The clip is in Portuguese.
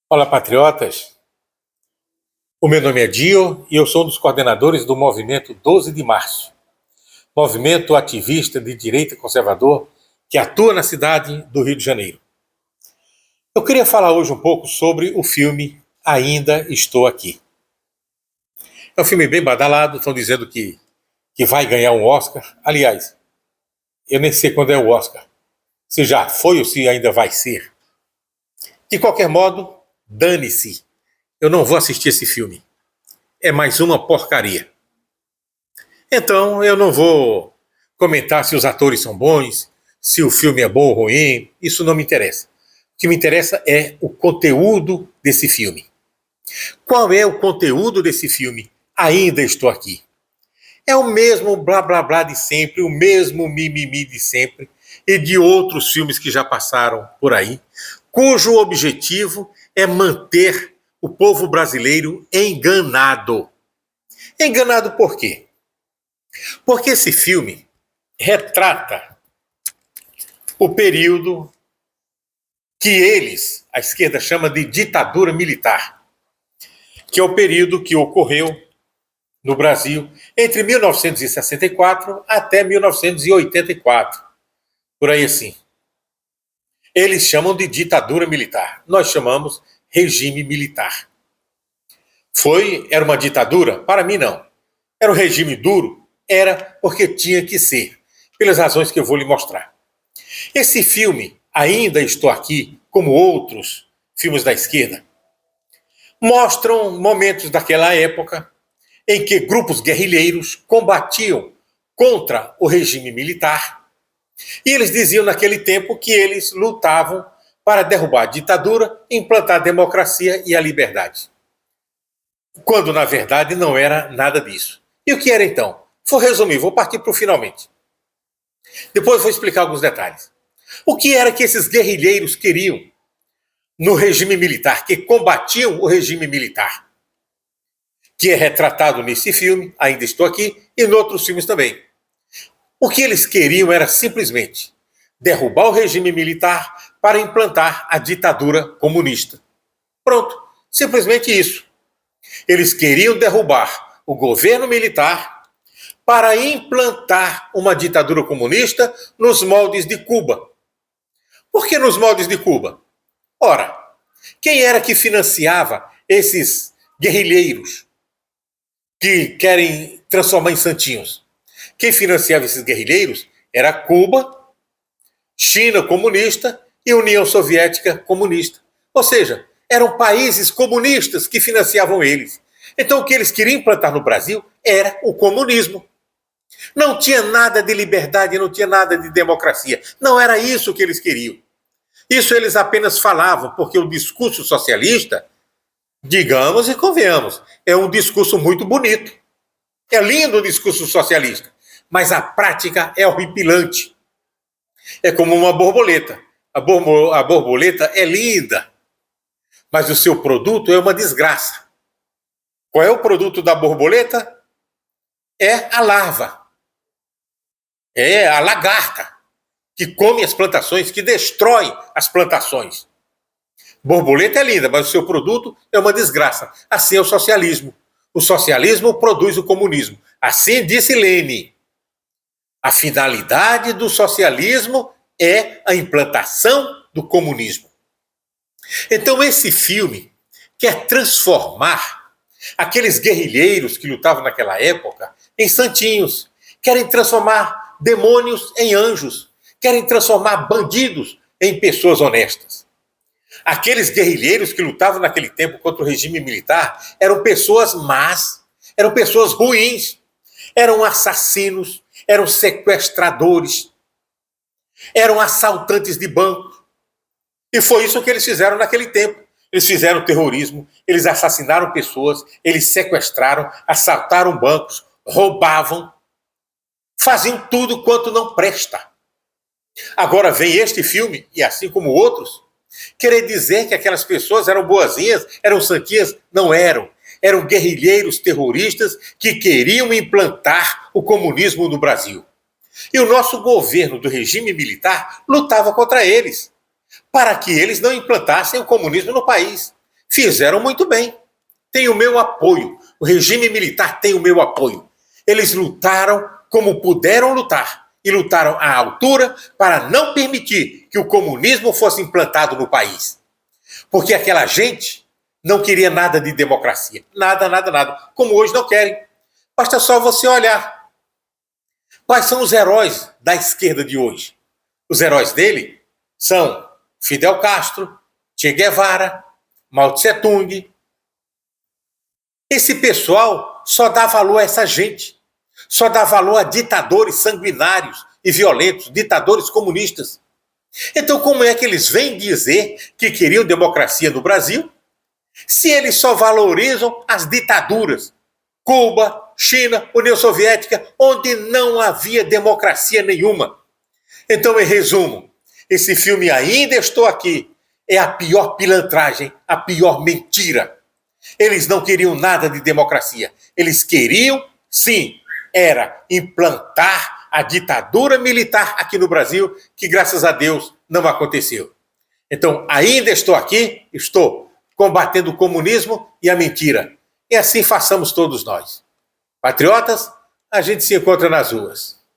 Olá, patriotas. O meu nome é Dio e eu sou um dos coordenadores do movimento 12 de Março, movimento ativista de direita conservador que atua na cidade do Rio de Janeiro. Eu queria falar hoje um pouco sobre o filme Ainda Estou Aqui. É um filme bem badalado, estão dizendo que vai ganhar um Oscar. Aliás, eu nem sei quando é o Oscar, se já foi ou se ainda vai ser. De qualquer modo, dane-se. Eu não vou assistir esse filme. É mais uma porcaria. Então, eu não vou comentar se os atores são bons, se o filme é bom ou ruim, isso não me interessa. O que me interessa é o conteúdo desse filme. Qual é o conteúdo desse filme? Ainda Estou Aqui. É o mesmo blá blá blá de sempre, o mesmo mimimi de sempre e de outros filmes que já passaram por aí, cujo objetivo é manter o povo brasileiro enganado. Enganado por quê? Porque esse filme retrata o período que eles, a esquerda, chama de ditadura militar, que é o período que ocorreu no Brasil entre 1964 até 1984, por aí assim. Eles chamam de ditadura militar, nós chamamos regime militar. Era uma ditadura? Para mim não. Era um regime duro? Era porque tinha que ser, pelas razões que eu vou lhe mostrar. Esse filme, Ainda Estou Aqui, como outros filmes da esquerda, mostram momentos daquela época em que grupos guerrilheiros combatiam contra o regime militar e eles diziam naquele tempo que eles lutavam para derrubar a ditadura, implantar a democracia e a liberdade. Quando, na verdade, não era nada disso. E o que era então? Vou resumir, vou partir para o finalmente. Depois vou explicar alguns detalhes. O que era que esses guerrilheiros queriam no regime militar, que combatiam o regime militar, que é retratado nesse filme, Ainda Estou Aqui, e em outros filmes também. O que eles queriam era simplesmente derrubar o regime militar para implantar a ditadura comunista. Pronto, simplesmente isso. Eles queriam derrubar o governo militar para implantar uma ditadura comunista nos moldes de Cuba. Por que nos moldes de Cuba? Ora, quem era que financiava esses guerrilheiros que querem transformar em santinhos? Quem financiava esses guerrilheiros era Cuba, China comunista e União Soviética comunista. Ou seja, eram países comunistas que financiavam eles. Então o que eles queriam implantar no Brasil era o comunismo. Não tinha nada de liberdade, não tinha nada de democracia. Não era isso que eles queriam. Isso eles apenas falavam, porque o discurso socialista, digamos e convenhamos, é um discurso muito bonito. É lindo o discurso socialista, mas a prática é horripilante. É como uma borboleta. A borboleta é linda, mas o seu produto é uma desgraça. Qual é o produto da borboleta? É a larva. É a lagarta que come as plantações, que destrói as plantações. Borboleta é linda, mas o seu produto é uma desgraça. Assim é o socialismo. O socialismo produz o comunismo. Assim disse Lenin. A finalidade do socialismo é a implantação do comunismo. Então esse filme quer transformar aqueles guerrilheiros que lutavam naquela época em santinhos. Querem transformar demônios em anjos. Querem transformar bandidos em pessoas honestas. Aqueles guerrilheiros que lutavam naquele tempo contra o regime militar eram pessoas más, eram pessoas ruins, eram assassinos, eram sequestradores, eram assaltantes de banco. E foi isso que eles fizeram naquele tempo. Eles fizeram terrorismo, eles assassinaram pessoas, eles sequestraram, assaltaram bancos, roubavam, faziam tudo quanto não presta. Agora vem este filme, e assim como outros, querer dizer que aquelas pessoas eram boazinhas, eram santinhas. Não eram. Eram guerrilheiros terroristas que queriam implantar o comunismo no Brasil. E o nosso governo do regime militar lutava contra eles, para que eles não implantassem o comunismo no país. fizeram muito bem. Tem o meu apoio. O regime militar tem o meu apoio. Eles lutaram como puderam lutar. E lutaram à altura para não permitir que o comunismo fosse implantado no país. Porque aquela gente não queria nada de democracia. Nada, nada, nada. Como hoje não querem. Basta só você olhar. Quais são os heróis da esquerda de hoje? Os heróis dele são Fidel Castro, Che Guevara, Mao Tse Tung. Esse pessoal só dá valor a essa gente. Só dá valor a ditadores sanguinários e violentos, ditadores comunistas. Então, como é que eles vêm dizer que queriam democracia no Brasil, se eles só valorizam as ditaduras? Cuba, China, União Soviética, onde não havia democracia nenhuma. Então, em resumo, esse filme Ainda Estou Aqui é a pior pilantragem, a pior mentira. Eles não queriam nada de democracia. Eles queriam, sim, era implantar a ditadura militar aqui no Brasil, que graças a Deus não aconteceu. Então, ainda estou aqui, estou combatendo o comunismo e a mentira. E assim façamos todos nós. Patriotas, a gente se encontra nas ruas.